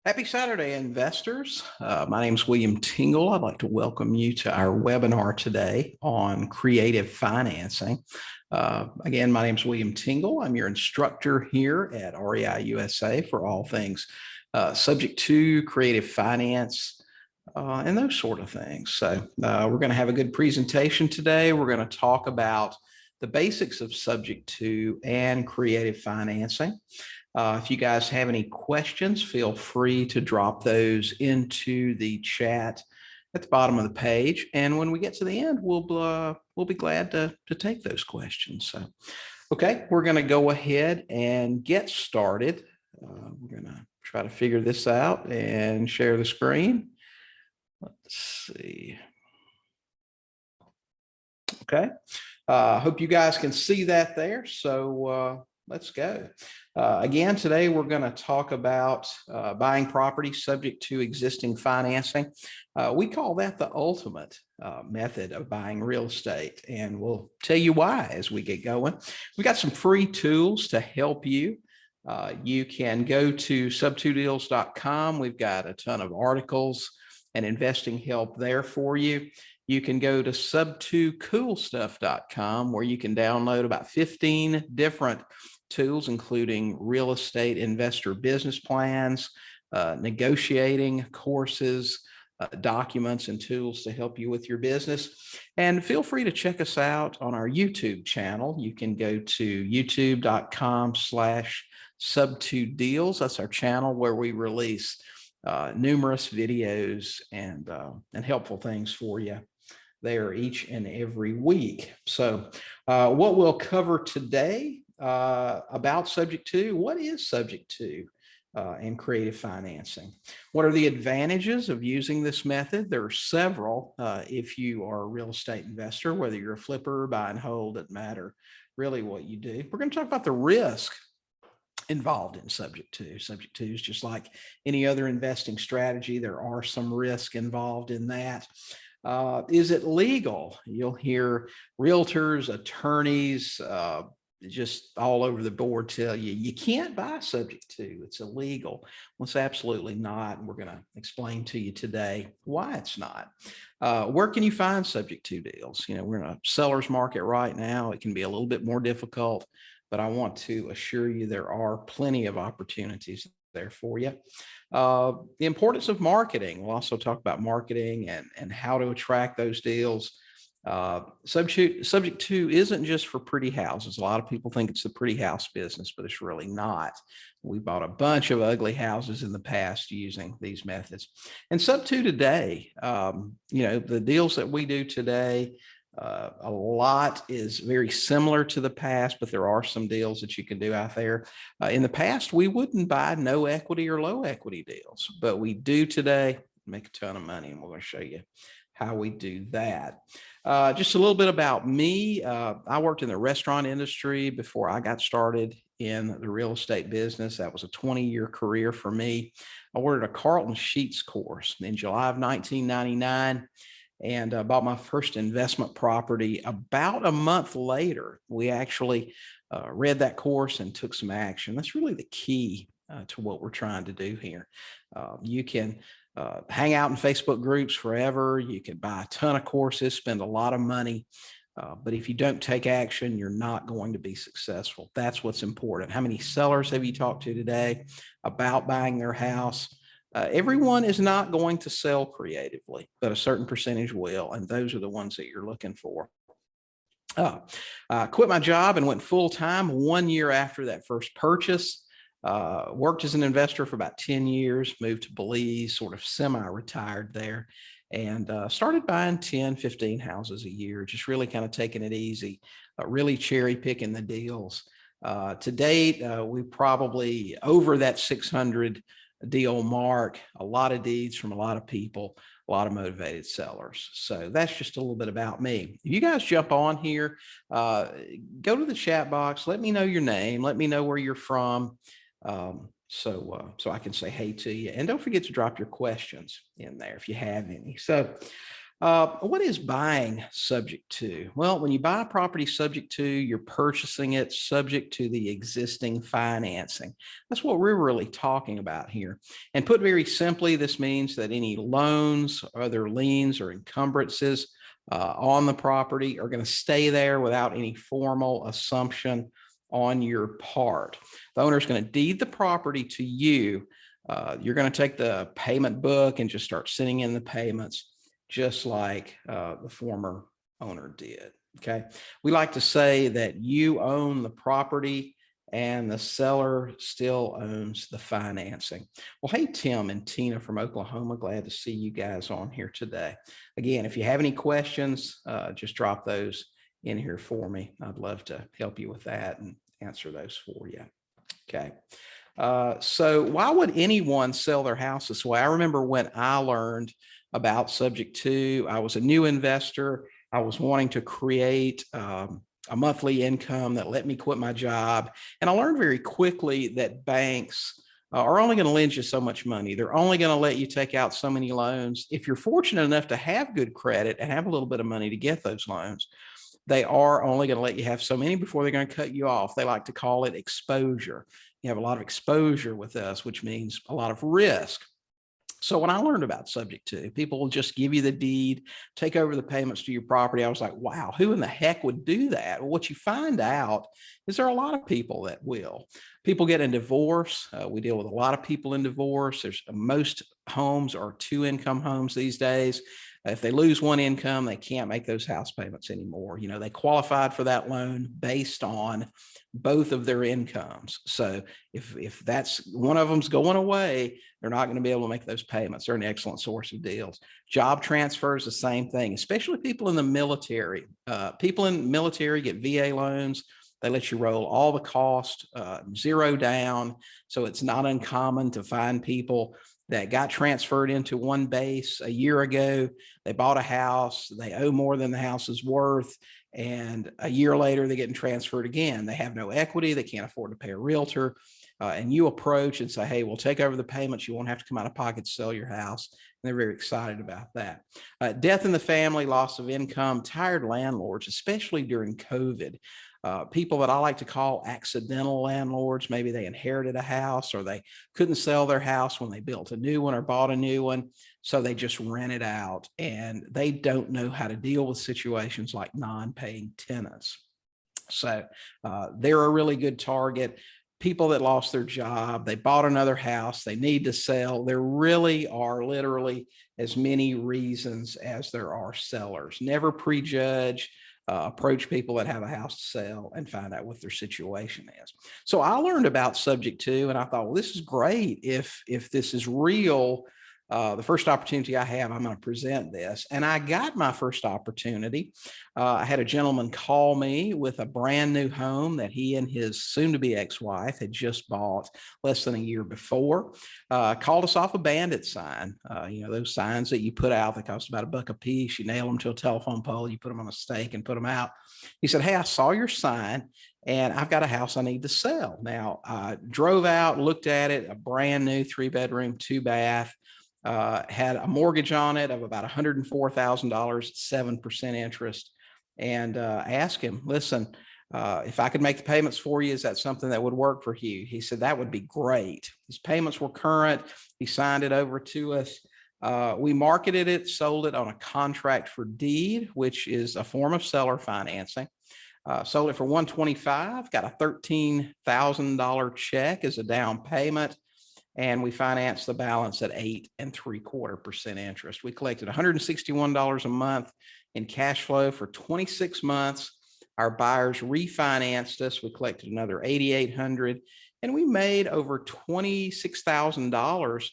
Happy Saturday, investors. My name is William Tingle. I'd like to welcome you to our webinar today on creative financing. Again, my name is William Tingle. I'm your instructor here at REI USA for all things subject to creative finance and those sort of things. So we're going to have a good presentation today. We're going to talk about the basics of subject to and creative financing. If you guys have any questions, feel free to drop those into the chat at the bottom of the page. And when we get to the end, we'll be glad to take those questions. So, okay, we're going to go ahead and get started. We're going to try to figure this out and share the screen. Let's see. Okay. Hope you guys can see that there. So let's go. Again, today we're going to talk about buying property subject to existing financing. We call that the ultimate method of buying real estate, and we'll tell you why as we get going. We got some free tools to help you. You can go to sub2deals.com. We've got a ton of articles and investing help there for you. You can go to sub2coolstuff.com where you can download about 15 different tools, including real estate investor business plans, negotiating courses, documents, and tools to help you with your business. And feel free to check us out on our YouTube channel. You can go to youtube.com/sub2deals. That's our channel where we release numerous videos and helpful things for you there each and every week. So what we'll cover today about subject to, what is subject to and creative financing? What are the advantages of using this method? There are several. If you are a real estate investor, whether you're a flipper, buy and hold, doesn't matter really what you do. We're going to talk about the risk involved in subject to. Subject to is just like any other investing strategy. There are some risk involved in that. Is it legal? You'll hear realtors, attorneys, just all over the board tell you, you can't buy subject to, it's illegal. Well, it's absolutely not. And we're going to explain to you today why it's not. Where can you find subject to deals? You know, we're in a seller's market right now. It can be a little bit more difficult, but I want to assure you there are plenty of opportunities there for you. The importance of marketing. We'll also talk about marketing and how to attract those deals. Subject to isn't just for pretty houses. A lot of people think it's the pretty house business, but it's really not. We bought a bunch of ugly houses in the past using these methods. And sub to today, you know, the deals that we do today, a lot is very similar to the past, but there are some deals that you can do out there. In the past, we wouldn't buy no equity or low equity deals, but we do today, make a ton of money, and we're going to show you how we do that. Just a little bit about me. I worked in the restaurant industry before I got started in the real estate business. That was a 20-year career for me. I ordered a Carlton Sheets course in July of 1999 and bought my first investment property. About a month later, we actually read that course and took some action. That's really the key to what we're trying to do here. You can hang out in Facebook groups forever. You can buy a ton of courses, spend a lot of money. But if you don't take action, you're not going to be successful. That's what's important. How many sellers have you talked to today about buying their house? Everyone is not going to sell creatively, but a certain percentage will. And those are the ones that you're looking for. I quit my job and went full time 1 year after that first purchase. Worked as an investor for about 10 years, moved to Belize, sort of semi-retired there, and started buying 10, 15 houses a year, just really kind of taking it easy, really cherry picking the deals. To date, we probably over that 600 deal mark, a lot of deeds from a lot of people, a lot of motivated sellers. So that's just a little bit about me. If you guys jump on here, go to the chat box, let me know your name, let me know where you're from. So I can say hey to you, and don't forget to drop your questions in there if you have any. So What is buying subject to? Well, when you buy a property subject to, you're purchasing it subject to the existing financing. That's what we're really talking about here. And put very simply, this means that any loans, other liens, or encumbrances on the property are going to stay there without any formal assumption on your part. The owner is going to deed the property to you. You're going to take the payment book and just start sending in the payments, just like the former owner did. Okay. We like to say that you own the property and the seller still owns the financing. Well, hey, Tim and Tina from Oklahoma, glad to see you guys on here today. Again, if you have any questions, just drop those in here for me. I'd love to help you with that and answer those for you. Okay. So why would anyone sell their house this way? I remember when I learned about subject to, I was a new investor. I was wanting to create a monthly income that let me quit my job. And I learned very quickly that banks are only going to lend you so much money. They're only going to let you take out so many loans. If you're fortunate enough to have good credit and have a little bit of money to get those loans, they are only going to let you have so many before they're going to cut you off. They like to call it exposure. You have a lot of exposure with us, which means a lot of risk. So when I learned about subject to, people will just give you the deed, take over the payments to your property. I was like, wow, who in the heck would do that? Well, what you find out is there are a lot of people that will. People get in divorce. We deal with a lot of people in divorce. There's most homes are 2-income homes these days. If they lose one income, they can't make those house payments anymore. You know, they qualified for that loan based on both of their incomes. So if that's one of them's going away, they're not going to be able to make those payments. They're an excellent source of deals. Job transfers, the same thing, especially people in the military. People in the military get VA loans. They let you roll all the cost, zero down. So it's not uncommon to find people that got transferred into one base a year ago. They bought a house, they owe more than the house is worth, and a year later they're getting transferred again. They have no equity, they can't afford to pay a realtor, and you approach and say, hey, we'll take over the payments, you won't have to come out of pocket to sell your house. And they're very excited about that. Death in the family, loss of income, tired landlords, especially during COVID. People that I like to call accidental landlords. Maybe they inherited a house or they couldn't sell their house when they built a new one or bought a new one. So they just rent it out and they don't know how to deal with situations like non-paying tenants. So they're a really good target. People that lost their job, they bought another house, they need to sell. There really are literally as many reasons as there are sellers. Never prejudge. Approach people that have a house to sell and find out what their situation is. So I learned about subject to, and I thought, well, this is great. If this is real, the first opportunity I have, I'm going to present this. And I got my first opportunity. I had a gentleman call me with a brand new home that he and his soon-to-be ex-wife had just bought less than a year before. Called us off a bandit sign. You know, those signs that you put out that cost about $1 a piece. You nail them to a telephone pole, you put them on a stake and put them out. He said, hey, I saw your sign and I've got a house I need to sell. Now, I drove out, looked at it, a brand new 3-bedroom, 2-bath. Had a mortgage on it of about $104,000, 7% interest. And I asked him, listen, if I could make the payments for you, is that something that would work for you? He said, that would be great. His payments were current. He signed it over to us. We marketed it, sold it on a contract for deed, which is a form of seller financing. Sold it for $125,000, got a $13,000 check as a down payment. And we financed the balance at 8.75% interest. We collected $161 a month in cash flow for 26 months. Our buyers refinanced us. We collected another $8,800, and we made over $26,000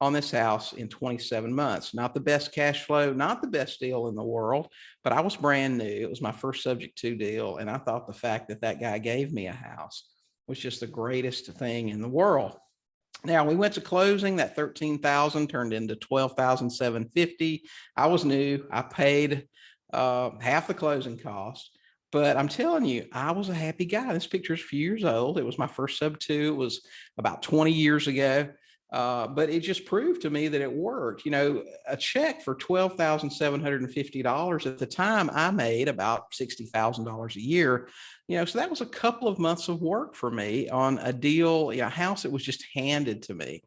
on this house in 27 months. Not the best cash flow, not the best deal in the world, but I was brand new. It was my first subject to deal. And I thought the fact that that guy gave me a house was just the greatest thing in the world. Now we went to closing. That $13,000 turned into $12,750. I was new. I paid half the closing cost, but I'm telling you, I was a happy guy. This picture is a few years old. It was my first sub two. It was about 20 years ago. But it just proved to me that it worked. You know, a check for $12,750 at the time, I made about $60,000 a year. You know, so that was a couple of months of work for me on a deal, a house that was just handed to me.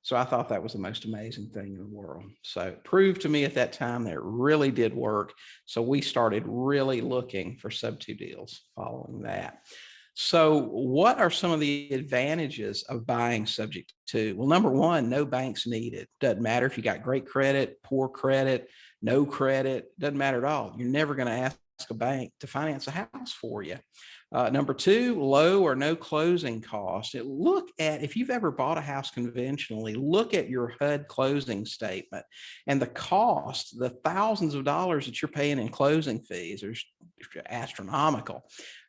So I thought that was the most amazing thing in the world. So it proved to me at that time that it really did work. So we started really looking for sub-2 deals following that. So what are some of the advantages of buying subject to? Well, number one, no banks needed. Doesn't matter if you got great credit, poor credit, no credit, doesn't matter at all. You're never going to ask a bank to finance a house for you. Number two, low or no closing cost. Look at, if you've ever bought a house conventionally, look at your HUD closing statement and the cost, the thousands of dollars that you're paying in closing fees are astronomical.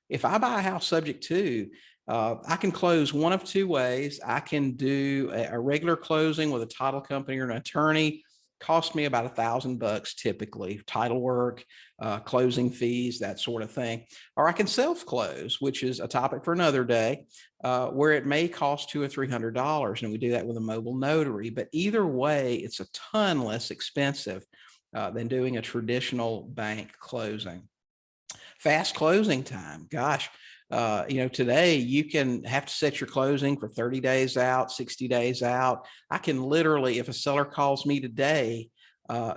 If I buy a house subject to, I can close one of two ways. I can do a regular closing with a title company or an attorney. Cost me about $1,000 typically, title work, closing fees, that sort of thing. Or I can self-close, which is a topic for another day, where it may cost $200 or $300, and we do that with a mobile notary. But either way, it's a ton less expensive than doing a traditional bank closing. Fast closing time. Gosh, you know, today you can have to set your closing for 30 days out, 60 days out. I can literally, if a seller calls me today,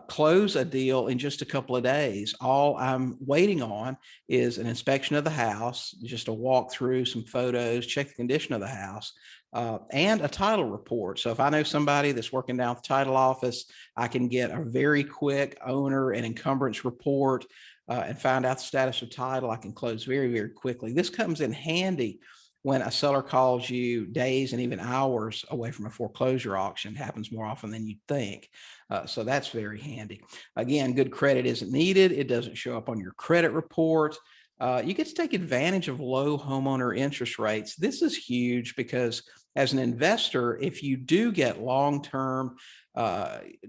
close a deal in just a couple of days. All I'm waiting on is an inspection of the house, just a walk through, some photos, check the condition of the house, and a title report. So if I know somebody that's working down at the title office, I can get a very quick owner and encumbrance report and find out the status of title. I can close very, very quickly. This comes in handy when a seller calls you days and even hours away from a foreclosure auction. It happens more often than you'd think. So that's very handy. Again, good credit isn't needed. It doesn't show up on your credit report. You get to take advantage of low homeowner interest rates. This is huge because as an investor, if you do get long-term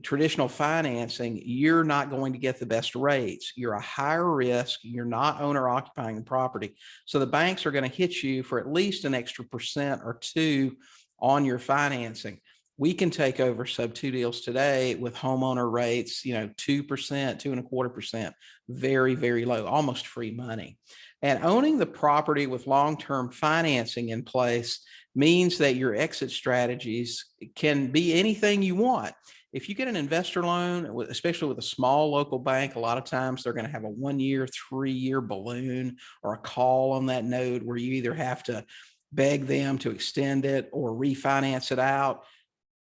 traditional financing, you're not going to get the best rates. You're a higher risk. You're not owner occupying the property. So the banks are going to hit you for at least an extra % or two on your financing. We can take over sub-2 deals today with homeowner rates, you know, 2%, 2.25%, very, very low, almost free money. And owning the property with long-term financing in place means that your exit strategies can be anything you want. If you get an investor loan, especially with a small local bank, a lot of times they're going to have a 1-year, 3-year balloon or a call on that note where you either have to beg them to extend it or refinance it out.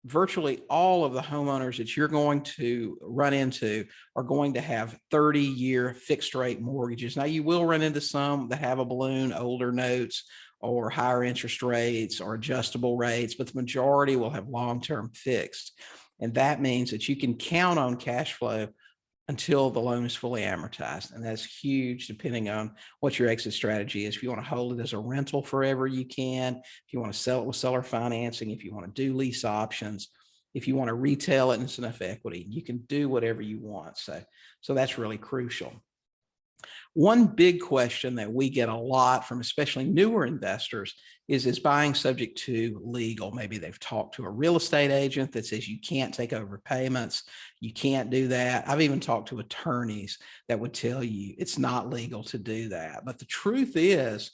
Virtually all of the homeowners that you're going to run into are going to have 30-year fixed rate mortgages. Now, you will run into some that have a balloon, older notes, or higher interest rates or adjustable rates, but the majority will have long-term fixed. And that means that you can count on cash flow until the loan is fully amortized. And that's huge depending on what your exit strategy is. If you want to hold it as a rental forever, you can. If you want to sell it with seller financing, if you want to do lease options, if you want to retail it and it's enough equity, you can do whatever you want. So that's really crucial. One big question that we get a lot from especially newer investors is buying subject to legal? Maybe they've talked to a real estate agent that says you can't take over payments. You can't do that. I've even talked to attorneys that would tell you it's not legal to do that. But the truth is,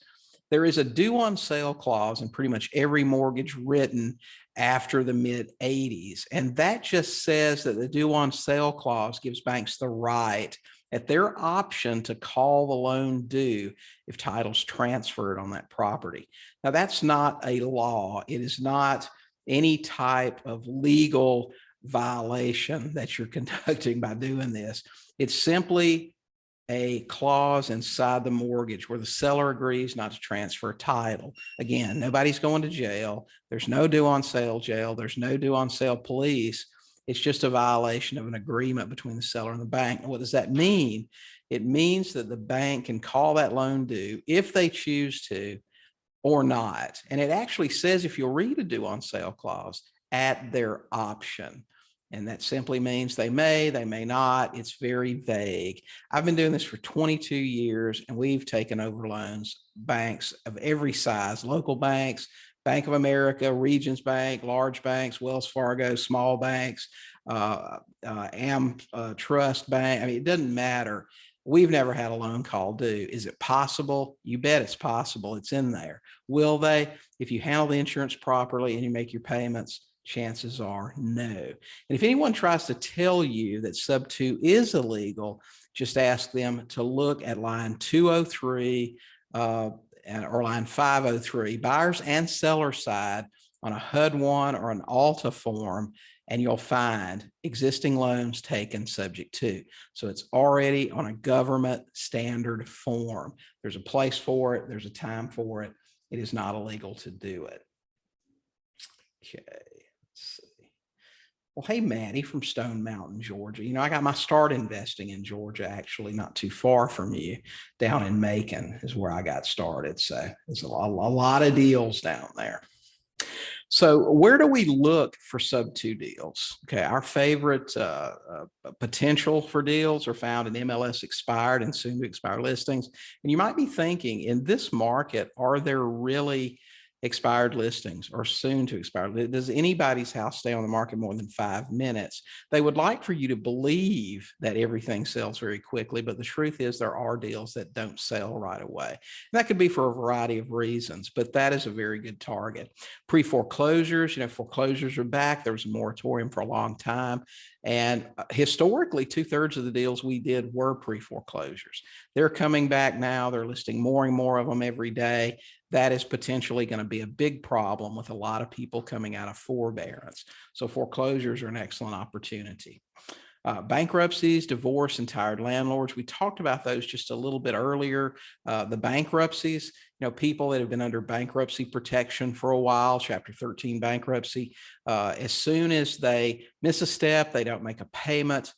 there is a due on sale clause in pretty much every mortgage written after the mid 80s. And that just says that the due on sale clause gives banks the right at their option to call the loan due if title's transferred on that property. Now, that's not a law. It is not any type of legal violation that you're conducting by doing this. It's simply a clause inside the mortgage where the seller agrees not to transfer title. Again, nobody's going to jail. There's no due on sale jail. There's no due on sale police. It's just a violation of an agreement between the seller and the bank. And what does that mean? It means that the bank can call that loan due if they choose to or not. And it actually says, if you'll read a due on sale clause, at their option. And that simply means they may not. It's very vague. I've been doing this for 22 years and we've taken over loans, banks of every size, local banks, Bank of America, Regions Bank, large banks, Wells Fargo, small banks, Trust Bank. I mean, it doesn't matter. We've never had a loan call due. Is it possible? You bet it's possible. It's in there. Will they? If you handle the insurance properly and you make your payments, chances are no. And if anyone tries to tell you that sub 2 is illegal, just ask them to look at line 203 or line 503, buyers and seller side on a HUD-1 or an ALTA form, and you'll find existing loans taken subject to. So it's already on a government standard form. There's a place for it. There's a time for it. It is not illegal to do it. Okay, let's see. Well, hey, Maddie from Stone Mountain, Georgia. I got my start investing in Georgia, actually, not too far from you, down in Macon is where I got started. So there's a lot of deals down there. So where do we look for sub 2 deals? Okay, our favorite potential for deals are found in MLS expired and soon to expire listings. And you might be thinking, in this market, are there really expired listings or soon to expire? Does anybody's house stay on the market more than 5 minutes? They would like for you to believe that everything sells very quickly, but the truth is there are deals that don't sell right away. And that could be for a variety of reasons, but that is a very good target. Pre-foreclosures, foreclosures are back. There was a moratorium for a long time. And historically, 2/3 of the deals we did were pre-foreclosures. They're coming back now. They're listing more and more of them every day. That is potentially going to be a big problem with a lot of people coming out of forbearance. So foreclosures are an excellent opportunity. Bankruptcies, divorce, and tired landlords. We talked about those just a little bit earlier. The bankruptcies, people that have been under bankruptcy protection for a while, Chapter 13 bankruptcy, as soon as they miss a step, they don't make a payment,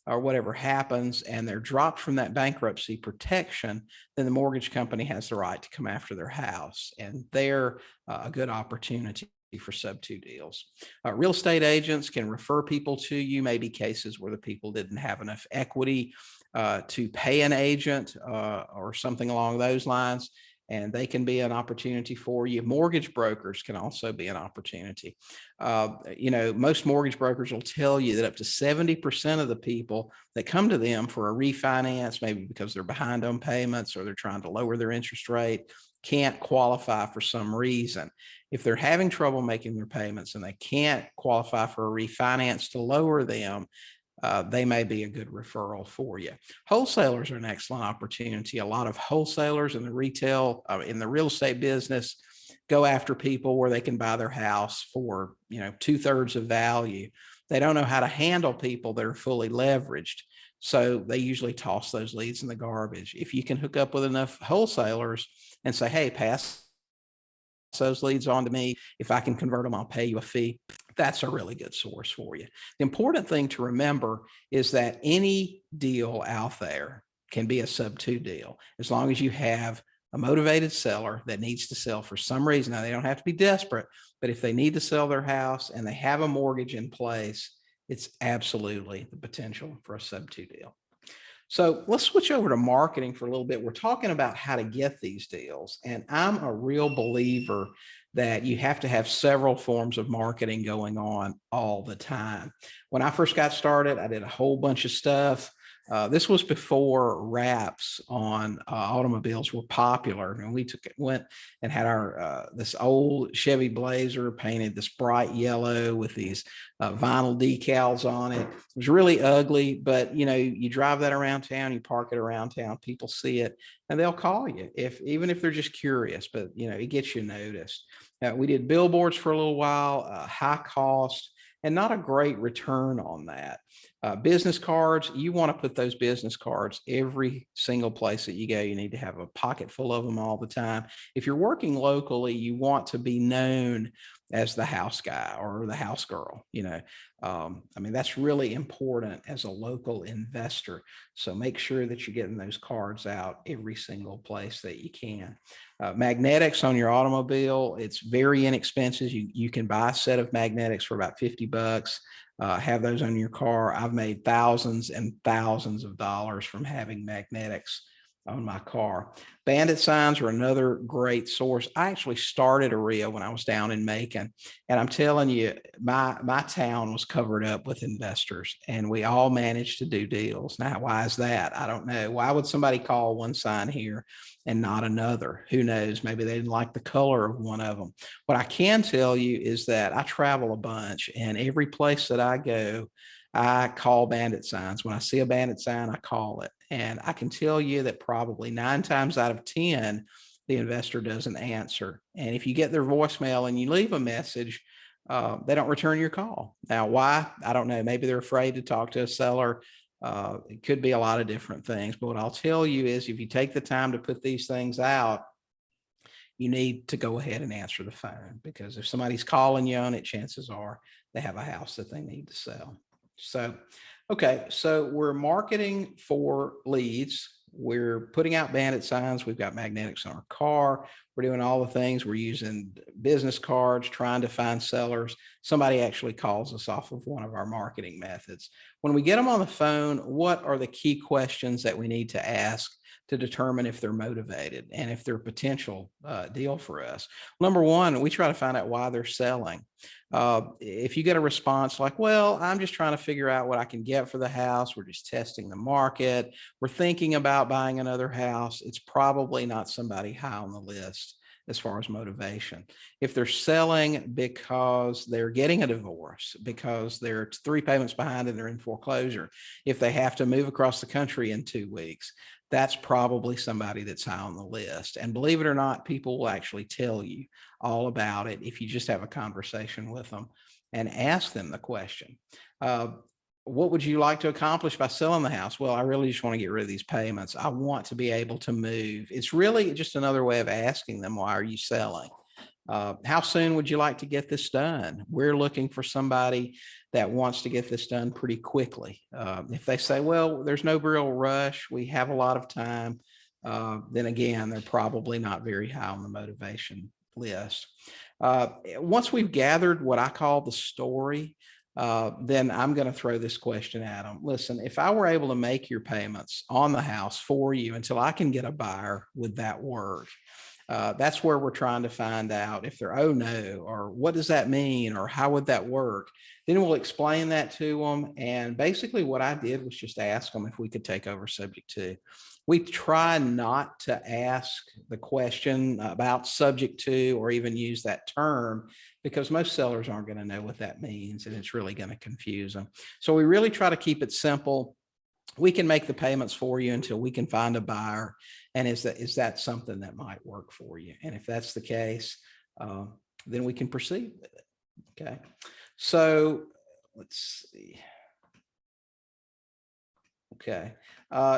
or whatever happens, and they're dropped from that bankruptcy protection, then the mortgage company has the right to come after their house. And they're a good opportunity for sub 2 deals. Real estate agents can refer people to you, maybe cases where the people didn't have enough equity to pay an agent or something along those lines. And they can be an opportunity for you. Mortgage brokers can also be an opportunity. Most mortgage brokers will tell you that up to 70% of the people that come to them for a refinance, maybe because they're behind on payments or they're trying to lower their interest rate, can't qualify for some reason. If they're having trouble making their payments and they can't qualify for a refinance to lower them, they may be a good referral for you. Wholesalers are an excellent opportunity. A lot of wholesalers in the in the real estate business go after people where they can buy their house for 2/3 of value. They don't know how to handle people that are fully leveraged. So they usually toss those leads in the garbage. If you can hook up with enough wholesalers and say, hey, pass those leads on to me. If I can convert them, I'll pay you a fee. That's a really good source for you. The important thing to remember is that any deal out there can be a sub 2 deal, as long as you have a motivated seller that needs to sell for some reason. Now, they don't have to be desperate, but if they need to sell their house and they have a mortgage in place, it's absolutely the potential for a sub 2 deal. So let's switch over to marketing for a little bit. We're talking about how to get these deals. And I'm a real believer that you have to have several forms of marketing going on all the time. When I first got started, I did a whole bunch of stuff. This was before wraps on automobiles were popular, and we went and had our this old Chevy Blazer painted this bright yellow with these vinyl decals on it. It was really ugly, but you drive that around town, you park it around town, people see it, and they'll call you even if they're just curious. But it gets you noticed. We did billboards for a little while, high cost, and not a great return on that. Business cards, you want to put those business cards every single place that you go. You need to have a pocket full of them all the time. If you're working locally, you want to be known as the house guy or the house girl. That's really important as a local investor. So make sure that you're getting those cards out every single place that you can. Magnetics on your automobile, it's very inexpensive. You can buy a set of magnetics for about $50. Have those on your car. I've made thousands and thousands of dollars from having magnetics on my car. Bandit signs are another great source. I actually started a REIA when I was down in Macon, and I'm telling you, my town was covered up with investors, and we all managed to do deals. Now, why is that? I don't know. Why would somebody call one sign here and not another? Who knows? Maybe they didn't like the color of one of them. What I can tell you is that I travel a bunch, and every place that I go, I call bandit signs. When I see a bandit sign, I call it. And I can tell you that probably 9 times out of 10, the investor doesn't answer. And if you get their voicemail and you leave a message, they don't return your call. Now, why? I don't know. Maybe they're afraid to talk to a seller. It could be a lot of different things. But what I'll tell you is if you take the time to put these things out, you need to go ahead and answer the phone, because if somebody's calling you on it, chances are they have a house that they need to sell. So, okay, so we're marketing for leads. We're putting out bandit signs. We've got magnetics on our car. We're doing all the things. We're using business cards, trying to find sellers. Somebody actually calls us off of one of our marketing methods. When we get them on the phone, what are the key questions that we need to ask to determine if they're motivated and if they're a potential deal for us? Number one, we try to find out why they're selling. If you get a response like, well, I'm just trying to figure out what I can get for the house, we're just testing the market, we're thinking about buying another house, it's probably not somebody high on the list as far as motivation. If they're selling because they're getting a divorce, because they're 3 payments behind and they're in foreclosure, if they have to move across the country in 2 weeks, that's probably somebody that's high on the list. And believe it or not, people will actually tell you all about it if you just have a conversation with them and ask them the question. What would you like to accomplish by selling the house? Well, I really just want to get rid of these payments. I want to be able to move. It's really just another way of asking them, why are you selling? How soon would you like to get this done? We're looking for somebody that wants to get this done pretty quickly. If they say, well, there's no real rush, we have a lot of time, then again, they're probably not very high on the motivation list. Once we've gathered what I call the story, then I'm going to throw this question at them. Listen, if I were able to make your payments on the house for you until I can get a buyer, would that work? That's where we're trying to find out if they're, oh no, or what does that mean, or how would that work? Then we'll explain that to them. And basically what I did was just ask them if we could take over subject to. We try not to ask the question about subject to or even use that term, because most sellers aren't going to know what that means, and it's really going to confuse them. So we really try to keep it simple. We can make the payments for you until we can find a buyer. And is that something that might work for you? And if that's the case, then we can proceed with it. Okay. So let's see. Okay.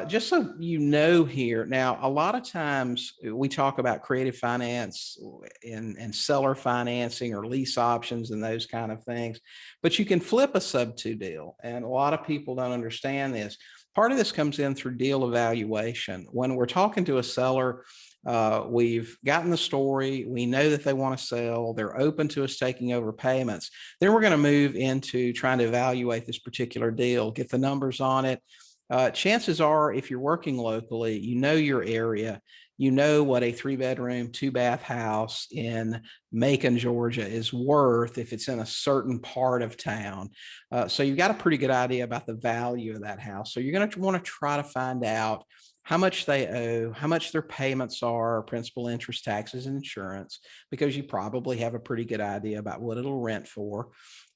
Just so you know here, now, a lot of times we talk about creative finance and seller financing or lease options and those kind of things, but you can flip a sub-to deal. And a lot of people don't understand this. Part of this comes in through deal evaluation. When we're talking to a seller, we've gotten the story, we know that they want to sell, they're open to us taking over payments. Then we're going to move into trying to evaluate this particular deal, get the numbers on it. Chances are, if you're working locally, you know your area, you know what a 3-bedroom, 2-bath house in Macon, Georgia is worth if it's in a certain part of town. So you've got a pretty good idea about the value of that house. So you're going to want to try to find out how much they owe, how much their payments are, principal, interest, taxes, and insurance, because you probably have a pretty good idea about what it'll rent for.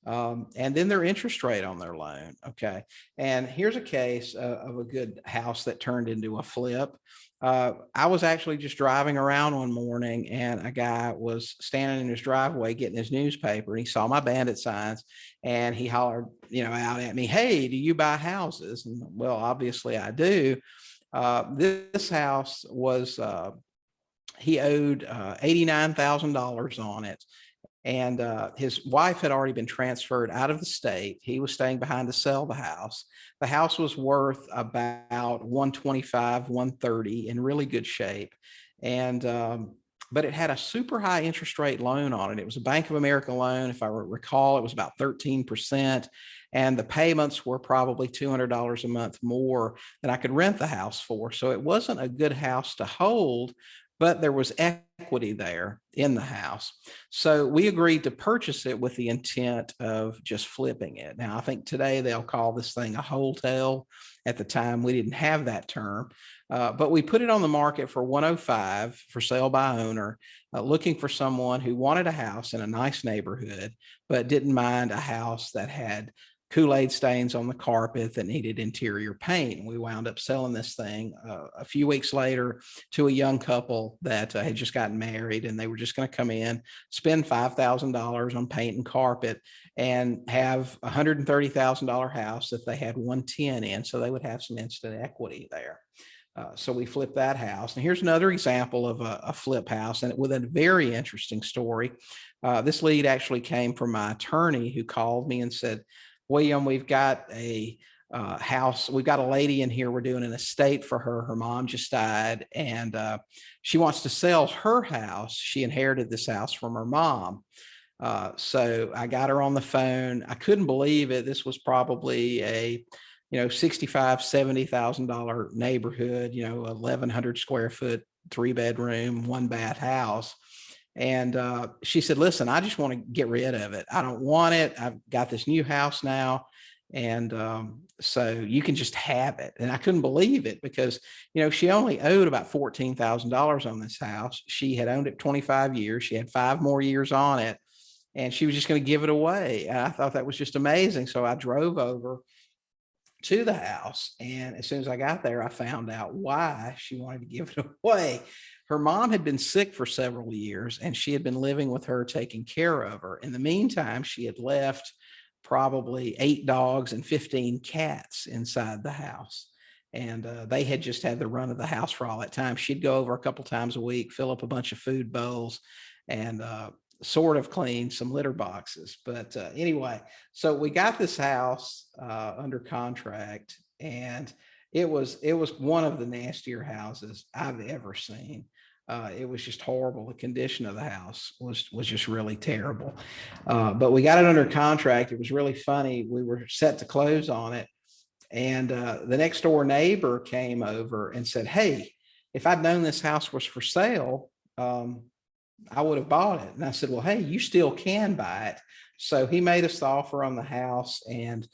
And then their interest rate on their loan. Okay. And here's a case of a good house that turned into a flip. I was actually just driving around one morning, and a guy was standing in his driveway getting his newspaper, and he saw my bandit signs, and he hollered, out at me, "Hey, do you buy houses?" And well, obviously I do. This house was, he owed $89,000 on it. And his wife had already been transferred out of the state. He was staying behind to sell the house. The house was worth about 125, 130, in really good shape. And but it had a super high interest rate loan on it. It was a Bank of America loan. If I recall, it was about 13%. And the payments were probably $200 a month more than I could rent the house for. So it wasn't a good house to hold, but there was equity there in the house. So we agreed to purchase it with the intent of just flipping it. Now, I think today they'll call this thing a wholesale. At the time, we didn't have that term. But we put it on the market for 105 for sale by owner, looking for someone who wanted a house in a nice neighborhood, but didn't mind a house that had Kool-Aid stains on the carpet that needed interior paint. We wound up selling this thing a few weeks later to a young couple that had just gotten married, and they were just going to come in, spend $5,000 on paint and carpet, and have a $130,000 house that they had 110 in. So they would have some instant equity there. So we flipped that house. And here's another example of a flip house, and with a very interesting story. This lead actually came from my attorney, who called me and said, William, we've got a house. We've got a lady in here. We're doing an estate for her. Her mom just died, and she wants to sell her house. She inherited this house from her mom. So I got her on the phone. I couldn't believe it. This was probably a $65,000, $70,000 neighborhood, 1,100 square foot, 3-bedroom, 1-bath house. And she said, listen, I just want to get rid of it. I don't want it. I've got this new house now. And so you can just have it. And I couldn't believe it because, she only owed about $14,000 on this house. She had owned it 25 years. She had 5 more years on it, and she was just going to give it away. And I thought that was just amazing. So I drove over to the house, and as soon as I got there, I found out why she wanted to give it away. Her mom had been sick for several years, and she had been living with her, taking care of her. In the meantime, she had left probably 8 dogs and 15 cats inside the house. And they had just had the run of the house for all that time. She'd go over a couple times a week, fill up a bunch of food bowls, and sort of clean some litter boxes. But anyway, so we got this house under contract, and it was one of the nastier houses I've ever seen. It was just horrible. The condition of the house was just really terrible. But we got it under contract. It was really funny. We were set to close on it, and the next door neighbor came over and said, hey, if I'd known this house was for sale, I would have bought it. And I said, well, hey, you still can buy it. So he made us the offer on the house, and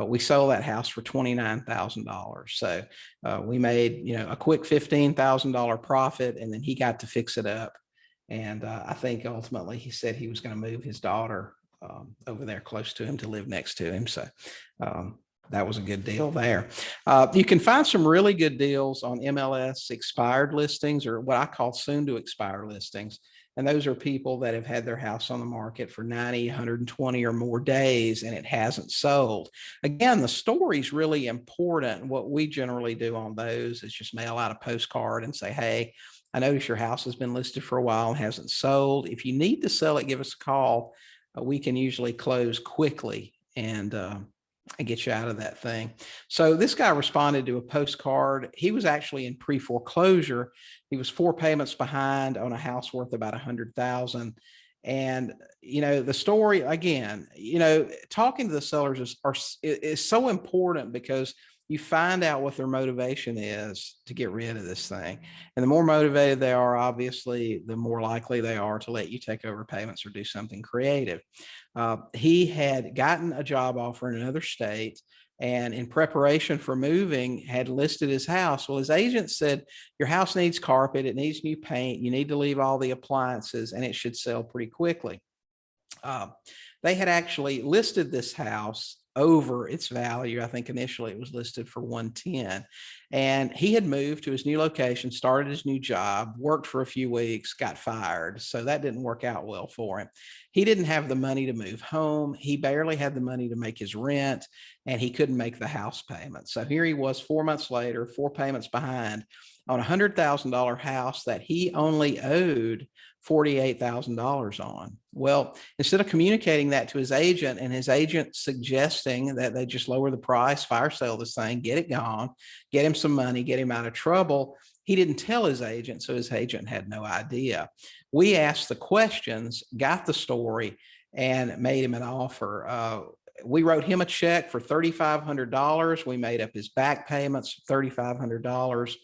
we sold that house for $29,000. So we made, a quick $15,000 profit, and then he got to fix it up. And I think ultimately he said he was going to move his daughter over there close to him to live next to him. So that was a good deal there. You can find some really good deals on MLS expired listings, or what I call soon to expire listings. And those are people that have had their house on the market for 90, 120 or more days, and it hasn't sold. Again, the story's really important. What we generally do on those is just mail out a postcard and say, hey, I notice your house has been listed for a while and hasn't sold. If you need to sell it, give us a call. We can usually close quickly and get you out of that thing. So this guy responded to a postcard. He was actually in pre-foreclosure. He was 4 payments behind on a house worth about $100,000. And, the story, again, talking to the sellers is so important, because you find out what their motivation is to get rid of this thing. And the more motivated they are, obviously, the more likely they are to let you take over payments or do something creative. He had gotten a job offer in another state, and in preparation for moving had listed his house. Well, his agent said, your house needs carpet, it needs new paint, you need to leave all the appliances, and it should sell pretty quickly. They had actually listed this house over its value. I think initially it was listed for 110, and he had moved to his new location, started his new job, worked for a few weeks, got fired. So that didn't work out well for him. He didn't have the money to move home. He barely had the money to make his rent, and he couldn't make the house payment. So here he was 4 months later, 4 payments behind on a $100,000 house that he only owed $48,000 on. Well, instead of communicating that to his agent, and his agent suggesting that they just lower the price, fire sale this thing, get it gone, get him some money, get him out of trouble, he didn't tell his agent, so his agent had no idea. We asked the questions, got the story, and made him an offer. We wrote him a check for $3,500. We made up his back payments, $3,500,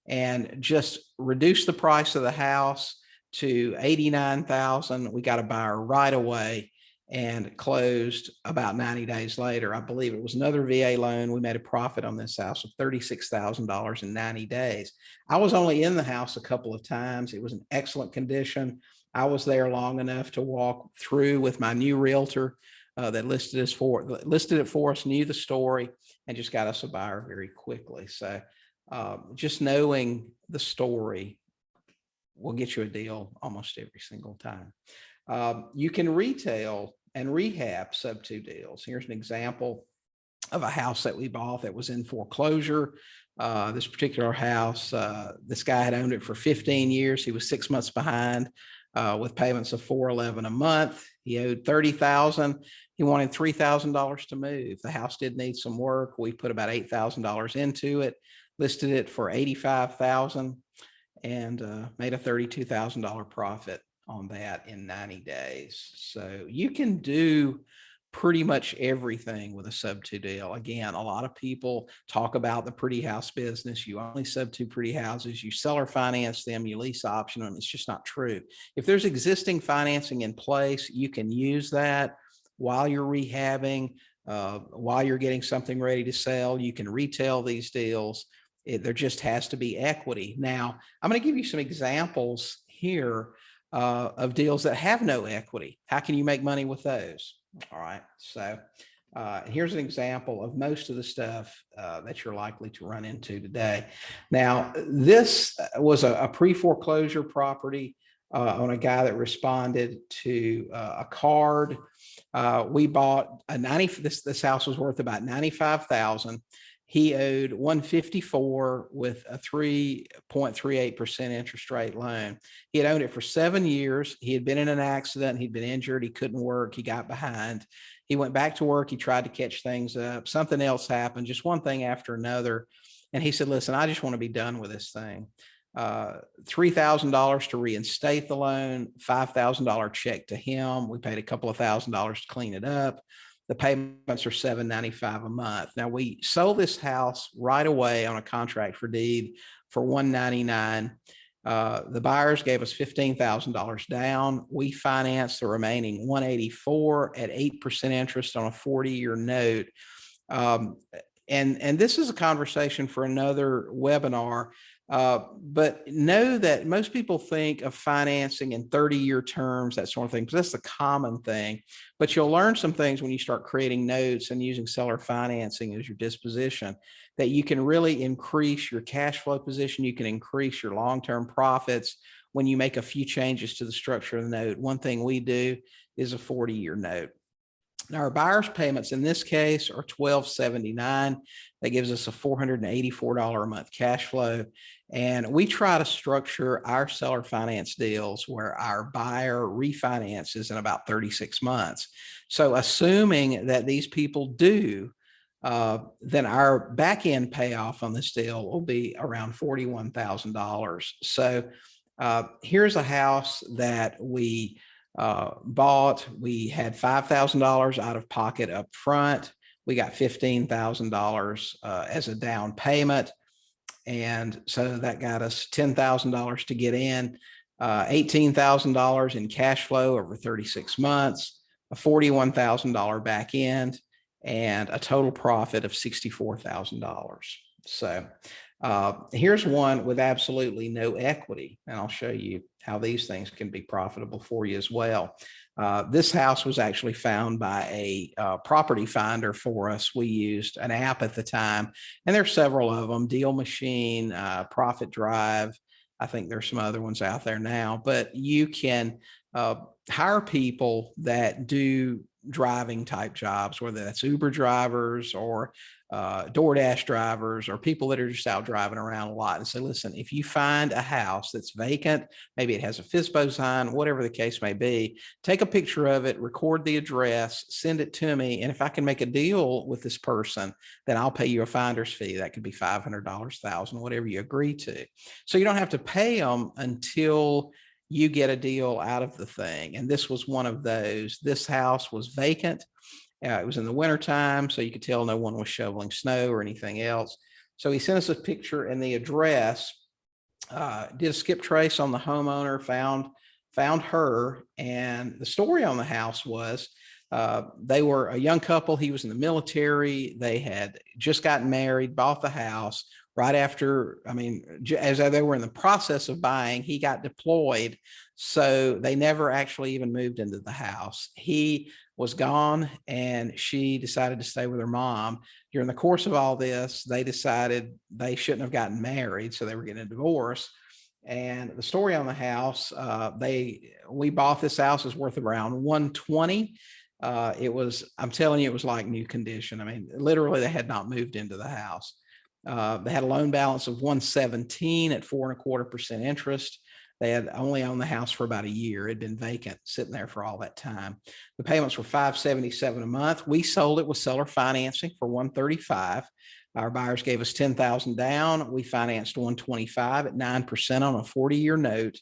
and just reduced the price of the house to $89,000. We got a buyer right away and closed about 90 days later. I believe it was another VA loan. We made a profit on this house of $36,000 in 90 days. I was only in the house a couple of times. It was in excellent condition. I was there long enough to walk through with my new realtor that listed it for us, knew the story, and just got us a buyer very quickly. So just knowing the story will get you a deal almost every single time. You can retail and rehab sub-2 deals. Here's an example of a house that we bought that was in foreclosure. This particular house, this guy had owned it for 15 years. He was 6 months behind with payments of $411 a month. He owed $30,000. He wanted $3,000 to move. The house did need some work. We put about $8,000 into it, listed it for $85,000, and made a $32,000 profit on that in 90 days. So you can do pretty much everything with a sub-2 deal. Again, a lot of people talk about the pretty house business. You only sub-2 pretty houses, you seller finance them, you lease option them. It's just not true. If there's existing financing in place, you can use that while you're rehabbing, while you're getting something ready to sell. You can retail these deals. There just has to be equity. Now, I'm going to give you some examples here of deals that have no equity. How can you make money with those? All right. So here's an example of most of the stuff that you're likely to run into today. Now, this was a pre-foreclosure property on a guy that responded to a card. We bought this house was worth about $95,000. He owed $154 with a 3.38% interest rate loan. He had owned it for 7 years. He had been in an accident. He'd been injured. He couldn't work. He got behind. He went back to work. He tried to catch things up. Something else happened, just one thing after another. And he said, listen, I just want to be done with this thing. $3,000 to reinstate the loan, $5,000 check to him. We paid a couple of $1,000s to clean it up. The payments are $795 a month. Now, we sold this house right away on a contract for deed for $199. The buyers gave us $15,000 down. We financed the remaining $184 at 8% interest on a 40-year note. And this is a conversation for another webinar. But know that most people think of financing in 30-year terms, that sort of thing, because that's the common thing. But you'll learn some things when you start creating notes and using seller financing as your disposition, that you can really increase your cash flow position. You can increase your long-term profits when you make a few changes to the structure of the note. One thing we do is a 40-year note. Now, our buyer's payments in this case are $1,279. That gives us a $484 a month cash flow. And we try to structure our seller finance deals where our buyer refinances in about 36 months. So assuming that these people do, then our back end payoff on this deal will be around $41,000. So here's a house that we bought. We had $5,000 out of pocket up front. We got $15,000 as a down payment. And so that got us $10,000 to get in, $18,000 in cash flow over 36 months, a $41,000 back end, and a total profit of $64,000. So here's one with absolutely no equity, and I'll show you how these things can be profitable for you as well. This house was actually found by a property finder for us. We used an app at the time, and there's several of them: Deal Machine, Profit Drive. I think there's some other ones out there now, but you can hire people that do driving type jobs, whether that's Uber drivers or DoorDash drivers or people that are just out driving around a lot, and say, listen, if you find a house that's vacant, maybe it has a FSBO sign, whatever the case may be, take a picture of it, record the address, send it to me. And if I can make a deal with this person, then I'll pay you a finder's fee. That could be $500, $1,000, whatever you agree to. So you don't have to pay them until you get a deal out of the thing. And this was one of those. This house was vacant. It was in the wintertime, so you could tell no one was shoveling snow or anything else. So he sent us a picture and the address, did a skip trace on the homeowner, found her. And the story on the house was they were a young couple. He was in the military. They had just gotten married, bought the house right after, I mean, as they were in the process of buying, he got deployed. So they never actually even moved into the house. He was gone and she decided to stay with her mom. During the course of all this, they decided they shouldn't have gotten married. So they were getting a divorce. And the story on the house, we bought this house, is worth around 120. It was, I'm telling you, it was like new condition. I mean, literally they had not moved into the house. They had a loan balance of 117 at 4.25% interest. They had only owned the house for about a year. It had been vacant, sitting there for all that time. The payments were $577 a month. We sold it with seller financing for $135. Our buyers gave us $10,000 down. We financed $125 at 9% on a 40-year note.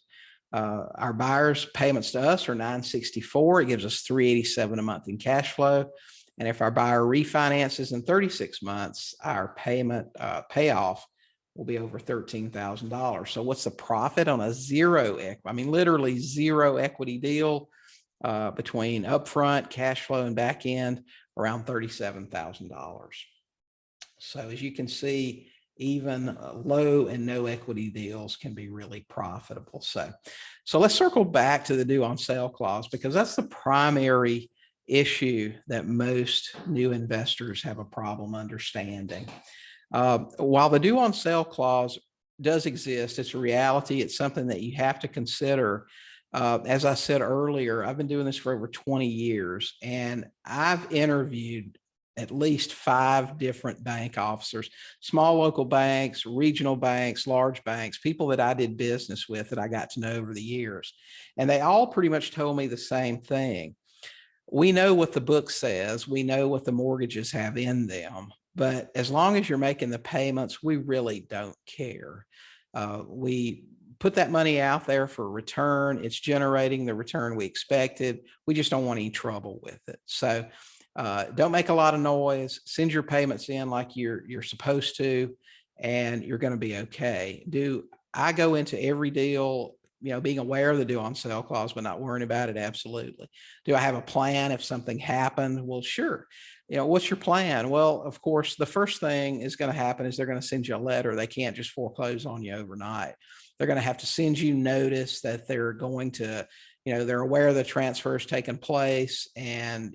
Our buyers' payments to us are $964. It gives us $387 a month in cash flow. And if our buyer refinances in 36 months, our payment payoff will be over $13,000. So what's the profit on a literally zero equity deal between upfront, cash flow, and back end? Around $37,000. So as you can see, even low and no equity deals can be really profitable. So let's circle back to the due on sale clause, because that's the primary issue that most new investors have a problem understanding. While the due on sale clause does exist, it's a reality. It's something that you have to consider. As I said earlier, I've been doing this for over 20 years, and I've interviewed at least 5 different bank officers, small local banks, regional banks, large banks, people that I did business with that I got to know over the years. And they all pretty much told me the same thing. We know what the book says. We know what the mortgages have in them. But as long as you're making the payments, we really don't care. We put that money out there for a return. It's generating the return we expected. We just don't want any trouble with it. So don't make a lot of noise. Send your payments in like you're supposed to, and you're going to be okay. Do I go into every deal, being aware of the due on sale clause, but not worrying about it? Absolutely. Do I have a plan if something happened? Well, sure. What's your plan? Well, of course, the first thing is going to happen is they're going to send you a letter. They can't just foreclose on you overnight. They're going to have to send you notice that they're going to, they're aware the transfer is taking place, and,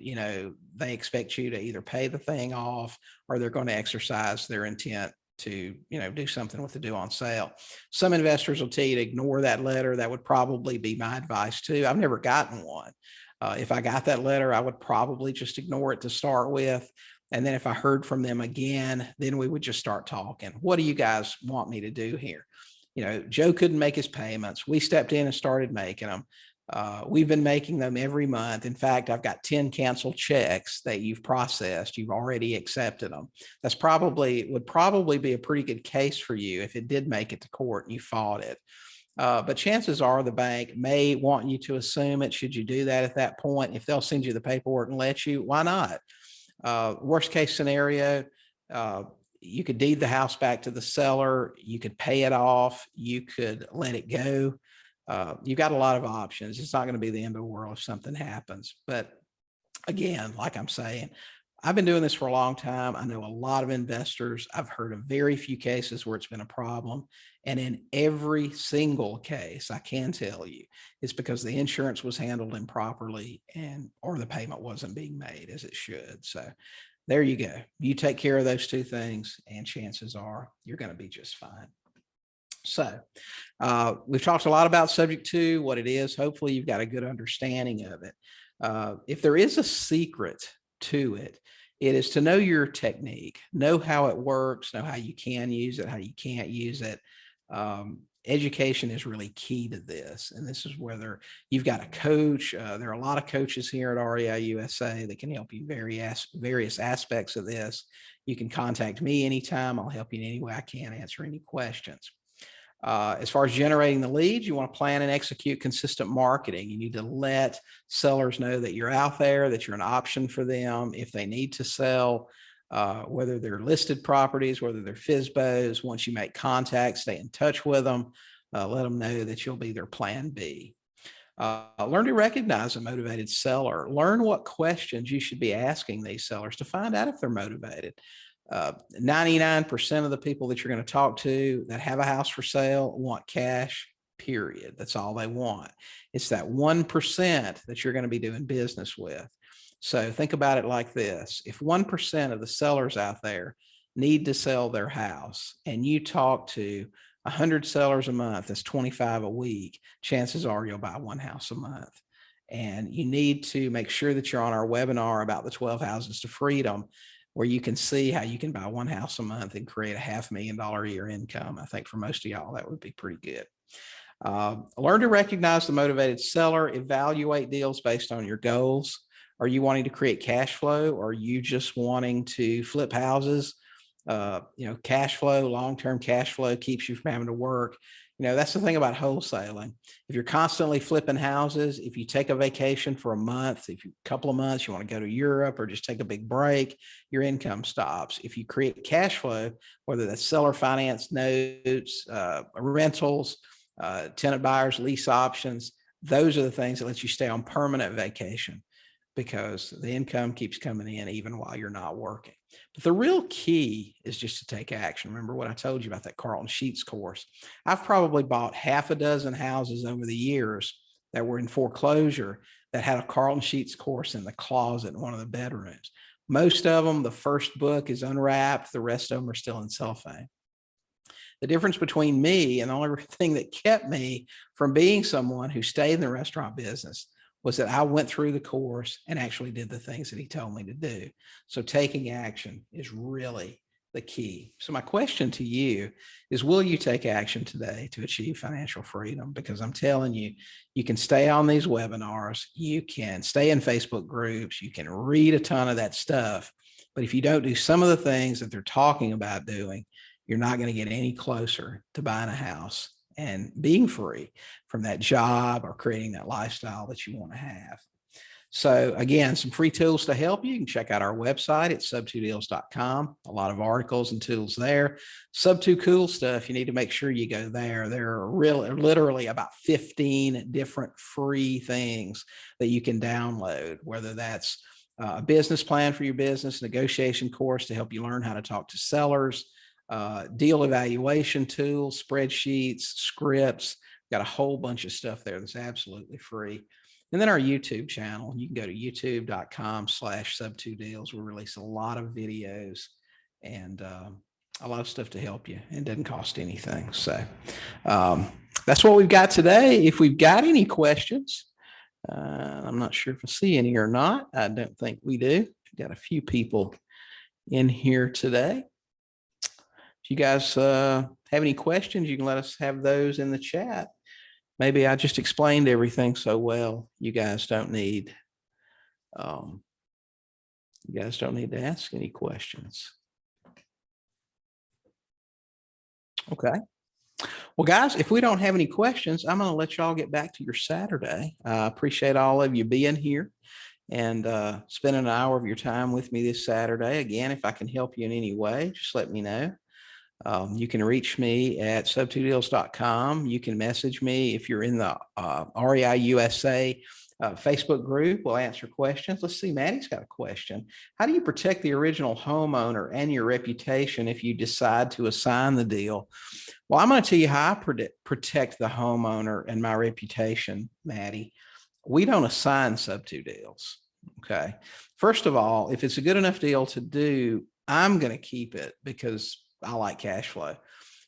they expect you to either pay the thing off, or they're going to exercise their intent to, do something with the due on sale. Some investors will tell you to ignore that letter. That would probably be my advice too. I've never gotten one. If I got that letter, I would probably just ignore it to start with. And then if I heard from them again, then we would just start talking. What do you guys want me to do here? Joe couldn't make his payments. We stepped in and started making them. We've been making them every month. In fact, I've got 10 canceled checks that you've processed. You've already accepted them. Would probably be a pretty good case for you if it did make it to court and you fought it. But chances are the bank may want you to assume it. Should you do that at that point? If they'll send you the paperwork and let you, why not? Worst case scenario, you could deed the house back to the seller. You could pay it off. You could let it go. You've got a lot of options. It's not going to be the end of the world if something happens. But again, like I'm saying, I've been doing this for a long time. I know a lot of investors. I've heard of very few cases where it's been a problem. And in every single case, I can tell you, it's because the insurance was handled improperly or the payment wasn't being made as it should. So there you go. You take care of those 2 things, and chances are you're going to be just fine. So we've talked a lot about subject to, what it is. Hopefully you've got a good understanding of it. If there is a secret to it, it is to know your technique, know how it works, know how you can use it, how you can't use it. Education is really key to this. And this is whether you've got a coach. There are a lot of coaches here at REI USA that can help you various aspects of this. You can contact me anytime. I'll help you in any way I can, answer any questions. As far as generating the leads, you want to plan and execute consistent marketing. You need to let sellers know that you're out there, that you're an option for them if they need to sell, whether they're listed properties, whether they're FSBOs. Once you make contact, stay in touch with them. Let them know that you'll be their plan B. Learn to recognize a motivated seller. Learn what questions you should be asking these sellers to find out if they're motivated. 99% of the people that you're going to talk to that have a house for sale want cash, period. That's all they want. It's that 1% that you're going to be doing business with. So think about it like this. If 1% of the sellers out there need to sell their house and you talk to 100 sellers a month, that's 25 a week, chances are you'll buy one house a month. And you need to make sure that you're on our webinar about the 12 houses to freedom, where you can see how you can buy one house a month and create a $500,000 a year income. I think for most of y'all, that would be pretty good. Learn to recognize the motivated seller, evaluate deals based on your goals. Are you wanting to create cash flow? Or are you just wanting to flip houses? Cash flow, long-term cash flow keeps you from having to work. That's the thing about wholesaling. If you're constantly flipping houses, if you take a vacation for a month, if you a couple of months, you want to go to Europe or just take a big break, your income stops. If you create cash flow, whether that's seller finance notes, rentals, tenant buyers, lease options, those are the things that let you stay on permanent vacation, because the income keeps coming in even while you're not working. But the real key is just to take action. Remember what I told you about that Carlton Sheets course. I've probably bought half a dozen houses over the years that were in foreclosure that had a Carlton Sheets course in the closet in one of the bedrooms. Most of them, the first book is unwrapped. The rest of them are still in cellophane. The difference between me and the only thing that kept me from being someone who stayed in the restaurant business was that I went through the course and actually did the things that he told me to do. So taking action is really the key. So my question to you is, will you take action today to achieve financial freedom? Because I'm telling you, you can stay on these webinars, you can stay in Facebook groups, you can read a ton of that stuff. But if you don't do some of the things that they're talking about doing, you're not going to get any closer to buying a house and being free from that job or creating that lifestyle that you want to have. So again, some free tools to help you. You can check out our website at sub2deals.com. A lot of articles and tools there. Sub2 cool stuff. You need to make sure you go there. There are literally about 15 different free things that you can download, whether that's a business plan for your business, negotiation course to help you learn how to talk to sellers, deal evaluation tools, spreadsheets, scripts. Got a whole bunch of stuff there that's absolutely free. And then our YouTube channel, you can go to youtube.com/sub2deals. We release a lot of videos and a lot of stuff to help you. It doesn't cost anything. So that's what we've got today. If we've got any questions, I'm not sure if I see any or not. I don't think we do. We've got a few people in here today. If you guys have any questions, you can let us have those in the chat. Maybe I just explained everything so well. You guys don't need to ask any questions. Okay. Well, guys, if we don't have any questions, I'm going to let y'all get back to your Saturday. I appreciate all of you being here and spending an hour of your time with me this Saturday. Again, if I can help you in any way, just let me know. You can reach me at sub2deals.com. You can message me if you're in the REI USA Facebook group. We'll answer questions. Let's see, Maddie's got a question. How do you protect the original homeowner and your reputation if you decide to assign the deal? Well, I'm going to tell you how I protect the homeowner and my reputation, Maddie. We don't assign sub-2 deals. Okay. First of all, if it's a good enough deal to do, I'm going to keep it because I like cash flow.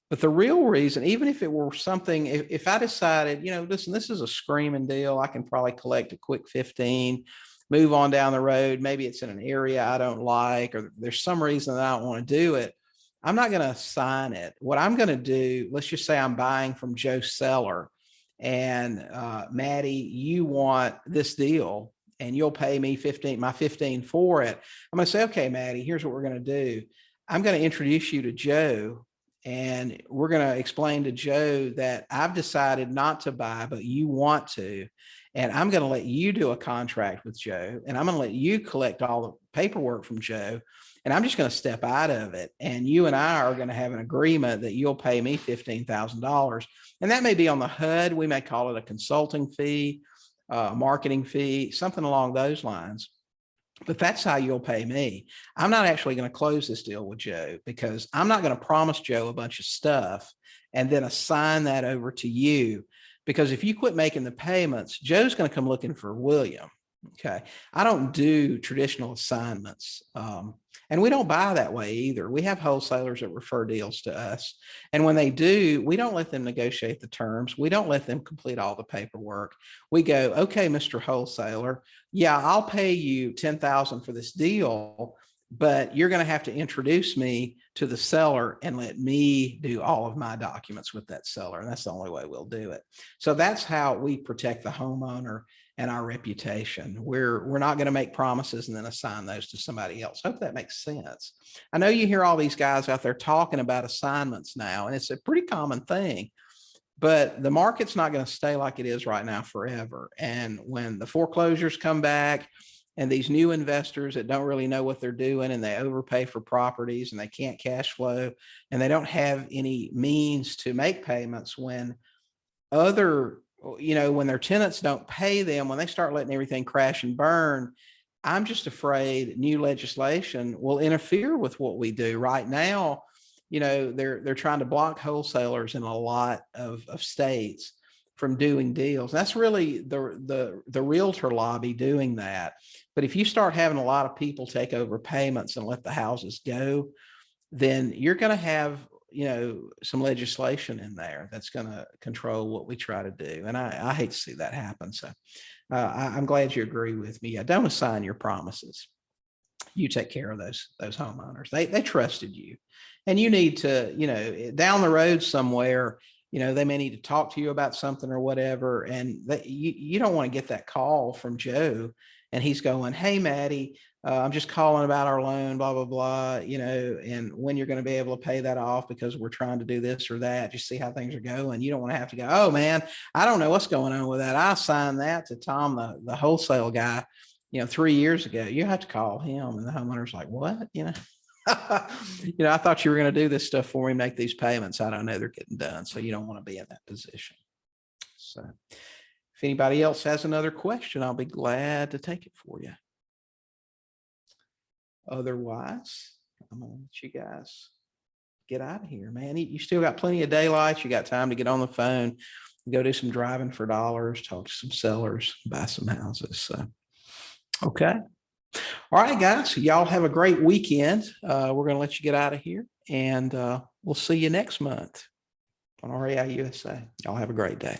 But the real reason, even if it were something, if I decided, listen, this is a screaming deal, I can probably collect a quick 15, move on down the road. Maybe it's in an area I don't like, or there's some reason that I don't want to do it. I'm not going to assign it. What I'm going to do, let's just say I'm buying from Joe Seller and Maddie, you want this deal and you'll pay me my 15 for it. I'm going to say, okay, Maddie, here's what we're going to do. I'm going to introduce you to Joe And we're going to explain to Joe that I've decided not to buy, but you want to. And I'm going to let you do a contract with Joe, and I'm going to let you collect all the paperwork from Joe. And I'm just going to step out of it. And you and I are going to have an agreement that you'll pay me $15,000. And that may be on the HUD. We may call it a consulting fee, marketing fee, something along those lines. But that's how you'll pay me. I'm not actually going to close this deal with Joe, because I'm not going to promise Joe a bunch of stuff and then assign that over to you. Because if you quit making the payments, Joe's going to come looking for William. Okay. I don't do traditional assignments. And we don't buy that way either. We have wholesalers that refer deals to us. And when they do, we don't let them negotiate the terms. We don't let them complete all the paperwork. We go, okay, Mr. Wholesaler, yeah, I'll pay you $10,000 for this deal, but you're going to have to introduce me to the seller and let me do all of my documents with that seller. And that's the only way we'll do it. So that's how we protect the homeowner and our reputation. We're not going to make promises and then assign those to somebody else. Hope that makes sense. I know you hear all these guys out there talking about assignments now, and it's a pretty common thing, but the market's not going to stay like it is right now forever. And when the foreclosures come back and these new investors that don't really know what they're doing, and they overpay for properties and they can't cash flow and they don't have any means to make payments, when when their tenants don't pay them, when they start letting everything crash and burn, I'm just afraid new legislation will interfere with what we do. Right now, they're trying to block wholesalers in a lot of states from doing deals. That's really the realtor lobby doing that. But if you start having a lot of people take over payments and let the houses go, then you're going to have some legislation in there that's going to control what we try to do. And I hate to see that happen. So I'm glad you agree with me. Don't assign your promises. You take care of those homeowners. They trusted you, and you need to, down the road somewhere, they may need to talk to you about something or whatever. And you don't want to get that call from Joe and he's going, hey, Maddie, I'm just calling about our loan, blah, blah, blah, and when you're going to be able to pay that off, because we're trying to do this or that. Just see how things are going. You don't want to have to go, oh man, I don't know what's going on with that. I assigned that to Tom, the wholesale guy, 3 years ago. You have to call him. And the homeowner's like, what? I thought you were going to do this stuff for me, make these payments. I don't know, they're getting done. So you don't want to be in that position. So if anybody else has another question, I'll be glad to take it for you. Otherwise, I'm going to let you guys get out of here, man. You still got plenty of daylight. You got time to get on the phone, go do some driving for dollars, talk to some sellers, buy some houses. So, okay. All right, guys, y'all have a great weekend. We're going to let you get out of here, and we'll see you next month on REI USA. Y'all have a great day.